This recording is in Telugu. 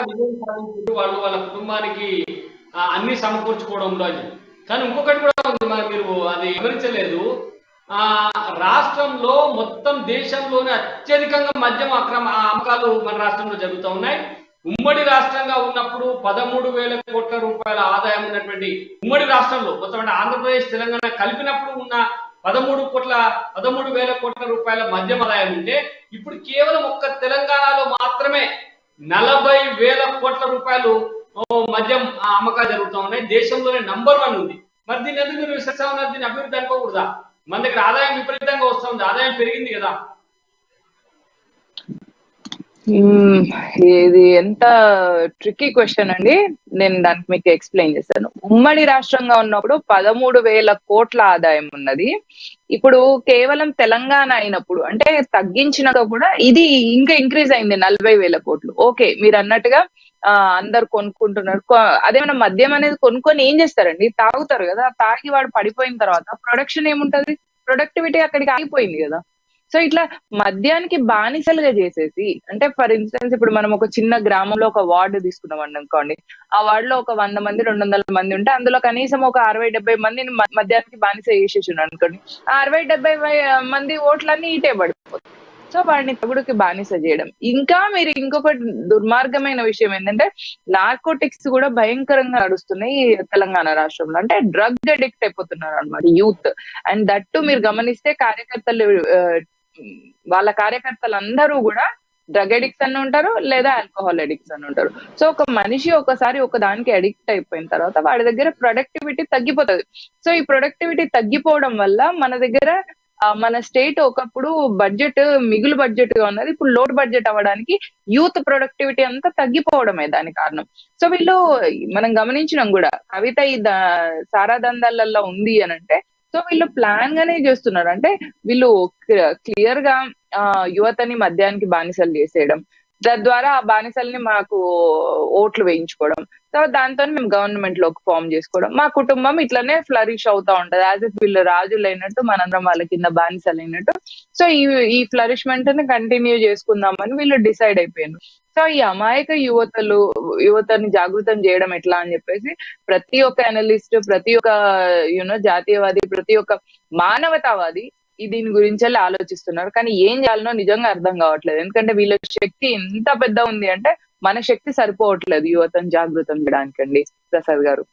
విజయం సాధించారు వాళ్ళు వాళ్ళ కుటుంబానికి అన్ని సమకూర్చుకోవడంలో అని. కానీ ఇంకొకటి కూడా ఉంది, మీరు అది వివరించలేదు. ఆ రాష్ట్రంలో మొత్తం దేశంలోనే అత్యధికంగా మద్యం అమ్మకాలు మన రాష్ట్రంలో జరుగుతూ ఉన్నాయి. ఉమ్మడి రాష్ట్రంగా ఉన్నప్పుడు 13,000 కోట్ల రూపాయల ఆదాయం ఉన్నటువంటి ఉమ్మడి రాష్ట్రంలో మొత్తం అంటే ఆంధ్రప్రదేశ్ తెలంగాణ కలిపినప్పుడు ఉన్న 13,000 కోట్ల రూపాయల మద్యం ఆదాయం ఉంటే ఇప్పుడు కేవలం ఒక్క తెలంగాణలో మాత్రమే 40,000 కోట్ల రూపాయలు మద్యం అమ్మకాలు జరుగుతూ ఉన్నాయి. దేశంలోనే నంబర్ 1 ఉంది. మరి దీన్ని ఎందుకు మీరు విశ్వసా ఉన్నారు? దీన్ని అభివృద్ధి అనుకోకూడదా? మన దగ్గర ఆదాయం విపరీతంగా వస్తుంది, ఆదాయం పెరిగింది కదా. ఇది ఎంత ట్రిక్కీ క్వశ్చన్ అండి. నేను దానికి మీకు ఎక్స్ప్లెయిన్ చేస్తాను. ఉమ్మడి రాష్ట్రంగా ఉన్నప్పుడు 13,000 కోట్ల ఆదాయం ఉన్నది. ఇప్పుడు కేవలం తెలంగాణ అయినప్పుడు అంటే తగ్గించినతో కూడా ఇది ఇంకా ఇంక్రీజ్ అయింది 40,000 కోట్లు. ఓకే, మీరు అన్నట్టుగా అందరు కొనుక్కుంటున్నారు. అదేమన్నా మద్యం అనేది కొనుక్కొని ఏం చేస్తారండి? తాగుతారు కదా. తాగి వాడు పడిపోయిన తర్వాత ప్రొడక్షన్ ఏముంటది? ప్రొడక్టివిటీ అక్కడికి ఆగిపోయింది కదా. సో ఇట్లా మద్యానికి బానిసలుగా చేసేసి, అంటే ఫర్ ఇన్స్టెన్స్ ఇప్పుడు మనం ఒక చిన్న గ్రామంలో ఒక వార్డు తీసుకున్నాం అనుకోండి. ఆ వార్డు లో ఒక 100 మంది 200 మంది ఉంటే అందులో కనీసం ఒక 60-70 మందిని మద్యానికి బానిస చేసేసి అనుకోండి. ఆ 60-70 మంది ఓట్లన్నీ ఇటే పడిపోతాయి. సో వాడిని తగుడుకి బానిస చేయడం. ఇంకా మీరు ఇంకొక దుర్మార్గమైన విషయం ఏంటంటే నార్కోటిక్స్ కూడా భయంకరంగా నడుస్తున్నాయి తెలంగాణ రాష్ట్రంలో. అంటే డ్రగ్ అడిక్ట్ అయిపోతున్నారు అనమాట యూత్. అండ్ దట్టు మీరు గమనిస్తే కార్యకర్తలు వాళ్ళ కార్యకర్తలందరూ కూడా డ్రగ్ అడిక్ట్స్ అని ఉంటారు, లేదా ఆల్కహాల్ అడిక్ట్స్ అని ఉంటారు. సో ఒక మనిషి ఒకసారి ఒక దానికి అడిక్ట్ అయిపోయిన తర్వాత వాడి దగ్గర ప్రొడక్టివిటీ తగ్గిపోతుంది. సో ఈ ప్రొడక్టివిటీ తగ్గిపోవడం వల్ల మన దగ్గర మన స్టేట్ ఒకప్పుడు బడ్జెట్ మిగులు బడ్జెట్ గా ఉన్నది, ఇప్పుడు లోడ్ బడ్జెట్ అవ్వడానికి యూత్ ప్రొడక్టివిటీ అంతా తగ్గిపోవడమే దాని కారణం. సో వీళ్ళు మనం గమనించినాం కూడా, కవిత ఈ సారా దందాలలో ఉంది అని అంటే సో వీళ్ళు ప్లాన్ గానే చేస్తున్నారు. అంటే వీళ్ళు క్లియర్ గా యువతని మద్యానికి బానిసలు చేసేయడం, తద్వారా ఆ బానిసల్ని మాకు ఓట్లు వేయించుకోవడం, తర్వాత దాంతో మేము గవర్నమెంట్ లోకి ఫామ్ చేసుకోవడం, మా కుటుంబం ఇట్లనే ఫ్లరిష్ అవుతా ఉంటది. యాజ్ ఇఫ్ వీళ్ళు రాజులు అయినట్టు మనందరం వాళ్ళ కింద బానిసలు అయినట్టు. సో ఈ ఫ్లరిష్మెంట్ ని కంటిన్యూ చేసుకుందామని వీళ్ళు డిసైడ్ అయిపోయారు. సో ఈ అమాయక యువతని జాగృతం చేయడం ఎట్లా అని చెప్పేసి ప్రతి ఒక్క అనలిస్ట్, ప్రతి ఒక్క జాతీయవాది, ప్రతి ఒక్క మానవతావాది దీని గురించి ఆలోచిస్తున్నారు. కానీ ఏం చేయాలనో నిజంగా అర్థం కావట్లేదు. ఎందుకంటే వీళ్ళ శక్తి ఎంత పెద్ద ఉంది అంటే మన శక్తి సరిపోవట్లేదు యువతను జాగృతం చేయడానికండి ప్రసాద్ గారు.